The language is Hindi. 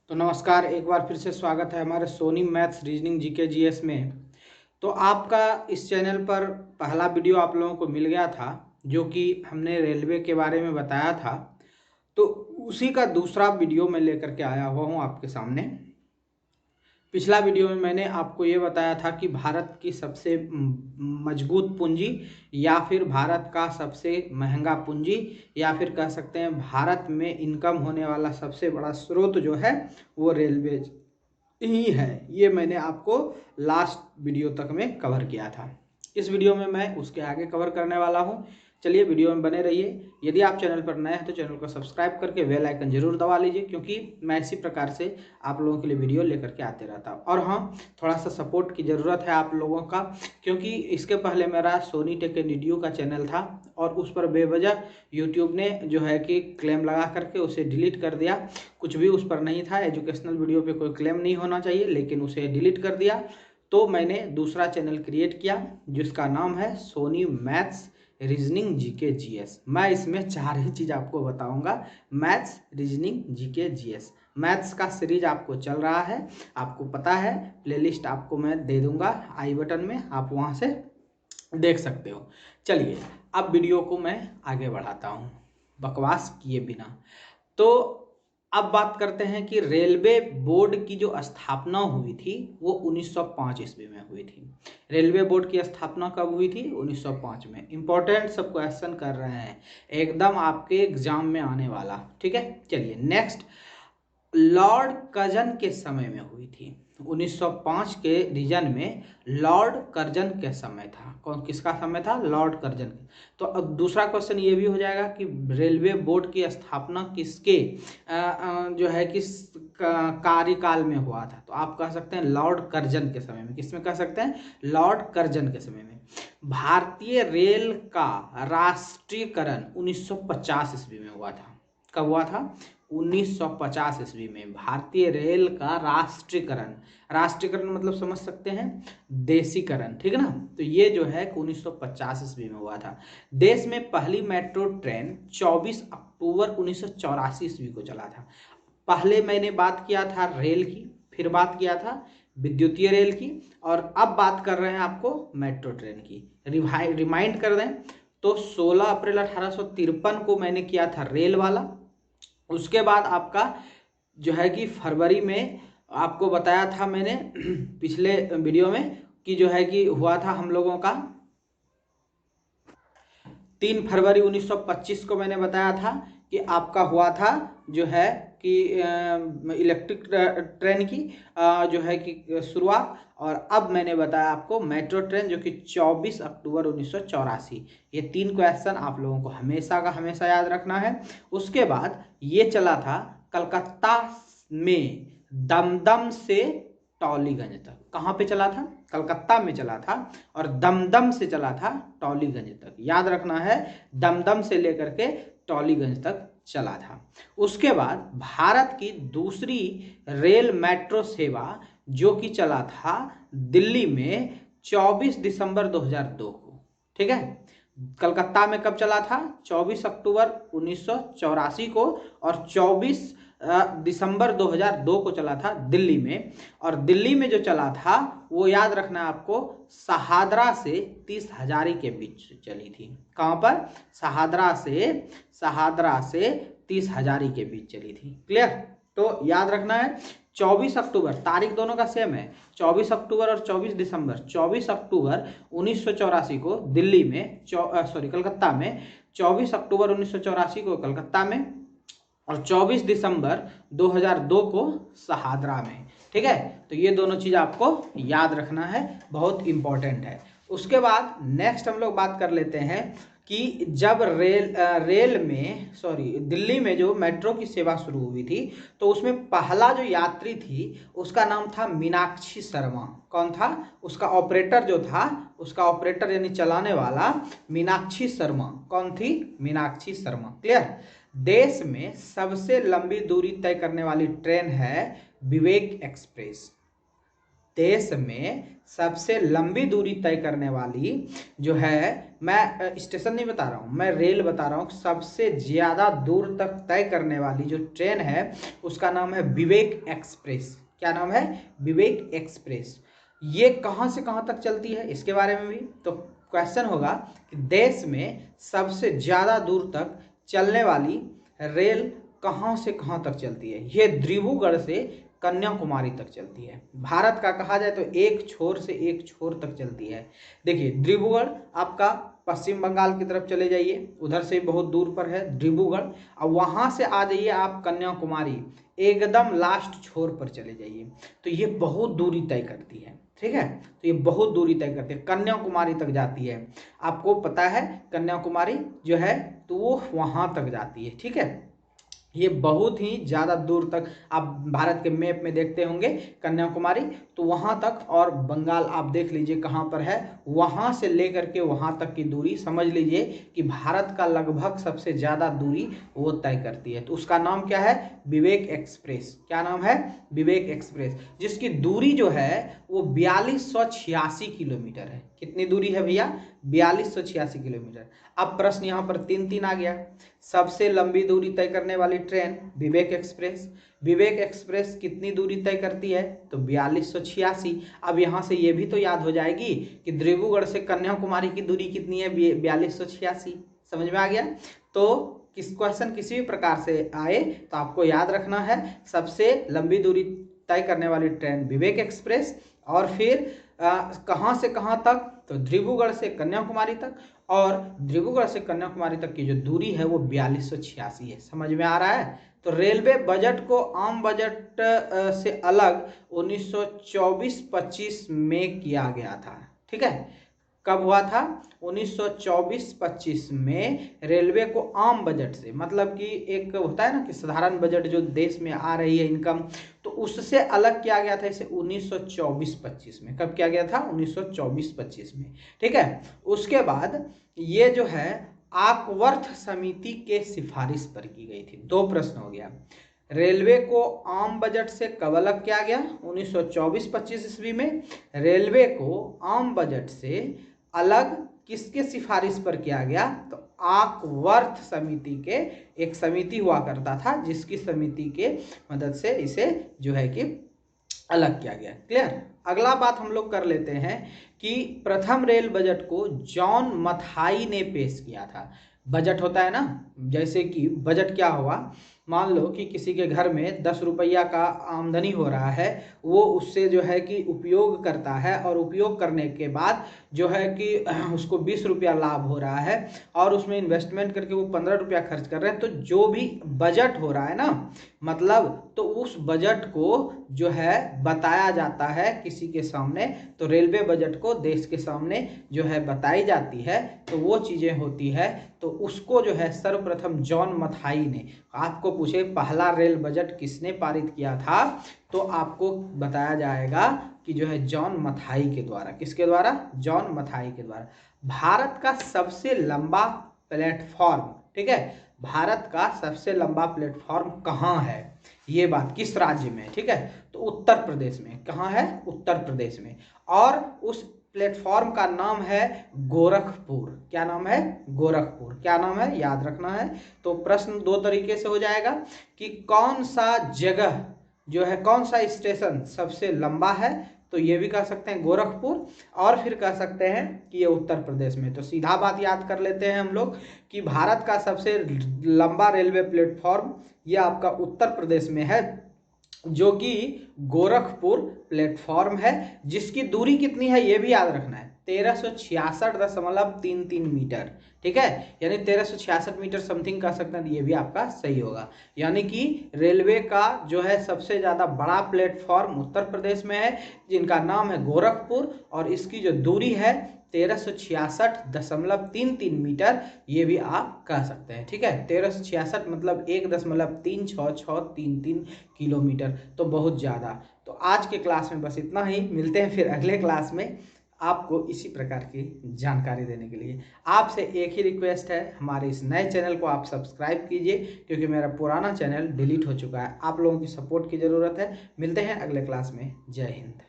तो नमस्कार, एक बार फिर से स्वागत है हमारे Soni maths reasoning GK GS में। तो आपका इस चैनल पर पहला वीडियो आप लोगों को मिल गया था, जो कि हमने रेलवे के बारे में बताया था। तो उसी का दूसरा वीडियो मैं लेकर के आया हुआ हूँ आपके सामने। पिछला वीडियो में मैंने आपको ये बताया था कि भारत की सबसे मजबूत पूंजी या फिर भारत का सबसे महंगा पूंजी या फिर कह सकते हैं भारत में इनकम होने वाला सबसे बड़ा स्रोत जो है वो रेलवे ही है। ये मैंने आपको लास्ट वीडियो तक में कवर किया था। इस वीडियो में मैं उसके आगे कवर करने वाला हूँ। चलिए वीडियो में बने रहिए। यदि आप चैनल पर नए हैं तो चैनल को सब्सक्राइब करके बेल आइकन जरूर दबा लीजिए, क्योंकि मैं इसी प्रकार से आप लोगों के लिए वीडियो लेकर के आते रहता हूँ। और हाँ, थोड़ा सा सपोर्ट की ज़रूरत है आप लोगों का, क्योंकि इसके पहले मेरा सोनी टेक एंड वीडियो का चैनल था और उस पर बेवजह यूट्यूब ने जो है कि क्लेम लगा करके उसे डिलीट कर दिया। कुछ भी उस पर नहीं था, एजुकेशनल वीडियो पे कोई क्लेम नहीं होना चाहिए, लेकिन उसे डिलीट कर दिया। तो मैंने दूसरा चैनल क्रिएट किया जिसका नाम है Soni maths reasoning GK GS. मैं इसमें चार ही चीज़ आपको बताऊंगा, maths reasoning GK GS. Maths का सीरीज आपको चल रहा है, आपको पता है। प्लेलिस्ट आपको मैं दे दूंगा आई बटन में, आप वहाँ से देख सकते हो। चलिए अब वीडियो को मैं आगे बढ़ाता हूँ बकवास किए बिना। तो अब बात करते हैं कि रेलवे बोर्ड की जो स्थापना हुई थी वो 1905 ईस्वी में हुई थी। रेलवे बोर्ड की स्थापना कब हुई थी? 1905 में। इंपॉर्टेंट सब क्वेश्चन कर रहे हैं, एकदम आपके एग्जाम में आने वाला। ठीक है, चलिए नेक्स्ट। लॉर्ड कर्जन के समय में हुई थी। 1905 के रीजन में लॉर्ड कर्जन के समय था। कौन किसका समय था? Lord Curzon. तो अब दूसरा क्वेश्चन ये भी हो जाएगा कि रेलवे बोर्ड की स्थापना किसके जो है किस कार्यकाल में हुआ था? तो आप कह सकते हैं लॉर्ड कर्जन के समय में। किसमें कह सकते हैं? लॉर्ड कर्जन के समय में। भारतीय रेल का राष्ट्रीयकरण 1950 ईस्वी में हुआ था। कब हुआ था? 1950 ईस्वी में भारतीय रेल का राष्ट्रीयकरण। राष्ट्रीयकरण मतलब समझ सकते हैं, देशीकरण। ठीक है ना? तो ये जो है 1950 ईस्वी में हुआ था। देश में पहली मेट्रो ट्रेन 24 अक्टूबर 1984 ईस्वी को चला था। पहले मैंने बात किया था रेल की, फिर बात किया था विद्युतीय रेल की, और अब बात कर रहे हैं आपको मेट्रो ट्रेन की। रिमाइंड कर दें तो 16 अप्रैल 1853 को मैंने किया था रेल वाला। उसके बाद आपका जो है कि फरवरी में आपको बताया था मैंने पिछले वीडियो में कि जो है कि हुआ था हम लोगों का 3 फरवरी 1925 को मैंने बताया था कि आपका हुआ था जो है कि इलेक्ट्रिक ट्रेन की जो है कि शुरुआत। और अब मैंने बताया आपको मेट्रो ट्रेन, जो कि 24 अक्टूबर 1984। ये 3 क्वेश्चन आप लोगों को हमेशा का हमेशा याद रखना है। उसके बाद ये चला था कलकत्ता में दमदम से टॉलीगंज तक। कहाँ पे चला था? कलकत्ता में चला था, और दमदम से चला था टॉलीगंज तक। याद रखना है, दमदम से लेकर के टॉलीगंज तक चला था। उसके बाद भारत की दूसरी रेल मेट्रो सेवा जो कि चला था दिल्ली में 24 दिसंबर 2002 को। ठीक है, कलकत्ता में कब चला था? 24 अक्टूबर 1984 को, और 24 दिसंबर 2002 को चला था दिल्ली में। और दिल्ली में जो चला था वो याद रखना है आपको, शहादरा से 30 हजारी के बीच चली थी। कहाँ पर? शहादरा से 30 हजारी के बीच चली थी। क्लियर? तो याद रखना है 24 अक्टूबर, तारीख दोनों का सेम है, 24 अक्टूबर और 24 दिसंबर। 24 अक्टूबर 1984 को दिल्ली में, कलकत्ता में। 24 अक्टूबर 1984 को कलकत्ता में, और 24 दिसंबर 2002 को शहादरा में। ठीक है, तो ये दोनों चीज़ आपको याद रखना है, बहुत इंपॉर्टेंट है। उसके बाद नेक्स्ट हम लोग बात कर लेते हैं कि जब दिल्ली में जो मेट्रो की सेवा शुरू हुई थी, तो उसमें पहला जो यात्री थी उसका नाम था मीनाक्षी शर्मा। कौन था? उसका ऑपरेटर जो था, उसका ऑपरेटर यानी चलाने वाला मीनाक्षी शर्मा। कौन थी? मीनाक्षी शर्मा। क्लियर? देश में सबसे लंबी दूरी तय करने वाली ट्रेन है विवेक एक्सप्रेस। देश में सबसे लंबी दूरी तय करने वाली जो है, मैं स्टेशन नहीं बता रहा हूँ, मैं रेल बता रहा हूँ, सबसे ज़्यादा दूर तक तय करने वाली जो ट्रेन है उसका नाम है विवेक एक्सप्रेस। क्या नाम है? विवेक एक्सप्रेस। ये कहाँ से कहाँ तक चलती है इसके बारे में भी तो क्वेश्चन होगा कि देश में सबसे ज़्यादा दूर तक चलने वाली रेल कहाँ से कहाँ तक चलती है। ये डिब्रूगढ़ से कन्याकुमारी तक चलती है। भारत का कहा जाए तो एक छोर से एक छोर तक चलती है। देखिए डिब्रूगढ़ आपका पश्चिम बंगाल की तरफ चले जाइए, उधर से बहुत दूर पर है डिब्रूगढ़, और वहाँ से आ जाइए आप कन्याकुमारी, एकदम लास्ट छोर पर चले जाइए, तो ये बहुत दूरी तय करती है। ठीक है, तो ये बहुत दूरी तय करती है, कन्याकुमारी तक जाती है। आपको पता है कन्याकुमारी जो है तो वो वहाँ तक जाती है। ठीक है, ये बहुत ही ज़्यादा दूर तक आप भारत के मैप में देखते होंगे कन्याकुमारी, तो वहाँ तक, और बंगाल आप देख लीजिए कहाँ पर है, वहाँ से लेकर के वहाँ तक की दूरी समझ लीजिए कि भारत का लगभग सबसे ज़्यादा दूरी वो तय करती है। तो उसका नाम क्या है? विवेक एक्सप्रेस। क्या नाम है? विवेक एक्सप्रेस, जिसकी दूरी जो है वो 4286 किलोमीटर है। कितनी दूरी है भैया? 4286 किलोमीटर। अब प्रश्न यहाँ पर 3-3 आ गया। सबसे लंबी दूरी तय करने वाली ट्रेन विवेक एक्सप्रेस। विवेक एक्सप्रेस कितनी दूरी तय करती है? तो 4286। अब यहाँ से ये भी तो याद हो जाएगी कि डिब्रूगढ़ से कन्याकुमारी की दूरी कितनी है? 4286। समझ में आ गया? तो क्वेश्चन किसी भी प्रकार से आए तो आपको याद रखना है सबसे लंबी दूरी तय करने वाली ट्रेन विवेक एक्सप्रेस, और फिर कहाँ से कहाँ तक? तो डिब्रूगढ़ से कन्याकुमारी तक, और डिब्रूगढ़ से कन्याकुमारी तक की जो दूरी है वो 4286 है। समझ में आ रहा है? तो रेलवे बजट को आम बजट से अलग 1924-25 में किया गया था। ठीक है, कब हुआ था? 1924-25 में रेलवे को आम बजट से, मतलब कि एक होता है ना कि साधारण बजट जो देश में आ रही है इनकम, तो उससे अलग किया गया था इसे 1924-25 में। कब किया गया था? 1924-25 में। ठीक है, उसके बाद ये जो है आकवर्थ समिति के सिफारिश पर की गई थी। 2 प्रश्न हो गया। रेलवे को आम बजट से कब अलग किया गया? 1924-25 ईस्वी में। रेलवे को आम बजट से अलग किसके सिफारिश पर किया गया? तो आकवर्थ समिति के, एक समिति हुआ करता था जिसकी समिति के मदद से इसे जो है कि अलग किया गया। क्लियर? अगला बात हम लोग कर लेते हैं कि प्रथम रेल बजट को जॉन मथाई ने पेश किया था। बजट होता है ना, जैसे कि बजट क्या हुआ, मान लो कि किसी के घर में 10 रुपया का आमदनी हो रहा है, वो उससे जो है कि उपयोग करता है, और उपयोग करने के बाद जो है कि उसको 20 रुपया लाभ हो रहा है, और उसमें इन्वेस्टमेंट करके वो 15 रुपया खर्च कर रहे हैं। तो जो भी बजट हो रहा है ना, मतलब तो उस बजट को जो है बताया जाता है किसी के सामने, तो रेलवे बजट को देश के सामने जो है बताई जाती है, तो वो चीज़ें होती है। तो उसको जो है सर्वप्रथम जॉन मथाई ने, आपको पूछे पहला रेल बजट किसने पारित किया था, तो आपको बताया जाएगा कि जो है जॉन मथाई के द्वारा। किसके द्वारा? जॉन मथाई के द्वारा। भारत का सबसे लंबा प्लेटफॉर्म, ठीक है, भारत का सबसे लंबा प्लेटफॉर्म कहाँ है, ये बात किस राज्य में? ठीक है, तो उत्तर प्रदेश में। कहाँ है? उत्तर प्रदेश में। और उस प्लेटफॉर्म का नाम है गोरखपुर। क्या नाम है? गोरखपुर। क्या नाम है? याद रखना है। तो प्रश्न 2 तरीके से हो जाएगा कि कौन सा जगह जो है, कौन सा स्टेशन सबसे लंबा है, तो ये भी कह सकते हैं गोरखपुर, और फिर कह सकते हैं कि ये उत्तर प्रदेश में। तो सीधा बात याद कर लेते हैं हम लोग कि भारत का सबसे लंबा रेलवे प्लेटफॉर्म ये आपका उत्तर प्रदेश में है, जो कि गोरखपुर प्लेटफॉर्म है, जिसकी दूरी कितनी है ये भी याद रखना है, 1366.33 मीटर। ठीक है, यानी 1366 मीटर समथिंग कह सकते हैं, ये भी आपका सही होगा। यानी कि रेलवे का जो है सबसे ज़्यादा बड़ा प्लेटफॉर्म उत्तर प्रदेश में है, जिनका नाम है गोरखपुर, और इसकी जो दूरी है 1366.33 मीटर, ये भी आप कह सकते हैं। ठीक है, 1366 मतलब 1.366633 किलोमीटर, तो बहुत ज़्यादा। तो आज के क्लास में बस इतना ही, मिलते हैं फिर अगले क्लास में आपको इसी प्रकार की जानकारी देने के लिए। आपसे एक ही रिक्वेस्ट है, हमारे इस नए चैनल को आप सब्सक्राइब कीजिए, क्योंकि मेरा पुराना चैनल डिलीट हो चुका है। आप लोगों की सपोर्ट की ज़रूरत है। मिलते हैं अगले क्लास में। जय हिंद।